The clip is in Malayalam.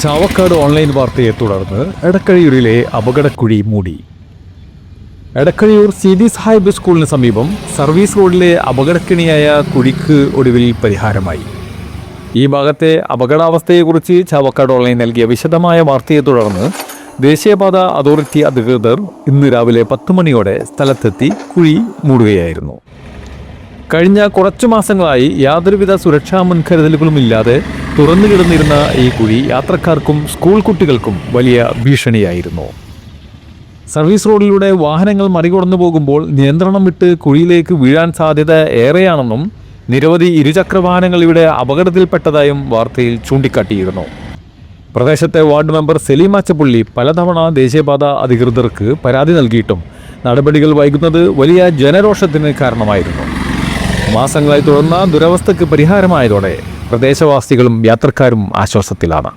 ചാവക്കാട് ഓൺലൈൻ വാർത്തയെ തുടർന്ന് എടക്കഴിയൂരിലെ അപകടക്കുഴി മൂടി. എടക്കഴിയൂർ സീതി സാഹിബ് സ്കൂളിന് സമീപം സർവീസ് റോഡിലെ അപകടക്കിണിയായ കുഴിക്ക് ഒടുവിൽ പരിഹാരമായി. ഈ ഭാഗത്തെ അപകടാവസ്ഥയെക്കുറിച്ച് ചാവക്കാട് ഓൺലൈൻ നൽകിയ വിശദമായ വാർത്തയെ തുടർന്ന് ദേശീയപാത അതോറിറ്റി അധികൃതർ ഇന്ന് രാവിലെ 10 മണിയോടെ സ്ഥലത്തെത്തി കുഴി മൂടുകയായിരുന്നു. കഴിഞ്ഞ കുറച്ചു മാസങ്ങളായി യാതൊരുവിധ സുരക്ഷാ മുൻകരുതലുകളുമില്ലാതെ തുറന്നു കിടന്നിരുന്ന ഈ കുഴി യാത്രക്കാർക്കും സ്കൂൾ കുട്ടികൾക്കും വലിയ ഭീഷണിയായിരുന്നു. സർവീസ് റോഡിലൂടെ വാഹനങ്ങൾ മറികടന്നു പോകുമ്പോൾ നിയന്ത്രണം വിട്ട് കുഴിയിലേക്ക് വീഴാൻ സാധ്യത ഏറെയാണെന്നും നിരവധി ഇരുചക്ര വാഹനങ്ങൾ ഇവിടെ അപകടത്തിൽപ്പെട്ടതായും വാർത്തയിൽ ചൂണ്ടിക്കാട്ടിയിരുന്നു. പ്രദേശത്തെ വാർഡ് മെമ്പർ സലീം അച്ചപ്പുള്ളി പലതവണ ദേശീയപാത അധികൃതർക്ക് പരാതി നൽകിയിട്ടും നടപടികൾ വൈകുന്നത് വലിയ ജനരോഷത്തിന് കാരണമായിരുന്നു. മാസങ്ങളായി തുടർന്ന ദുരവസ്ഥയ്ക്ക് പരിഹാരമായതോടെ പ്രദേശവാസികളും യാത്രക്കാരും ആശ്വാസത്തിലാണ്.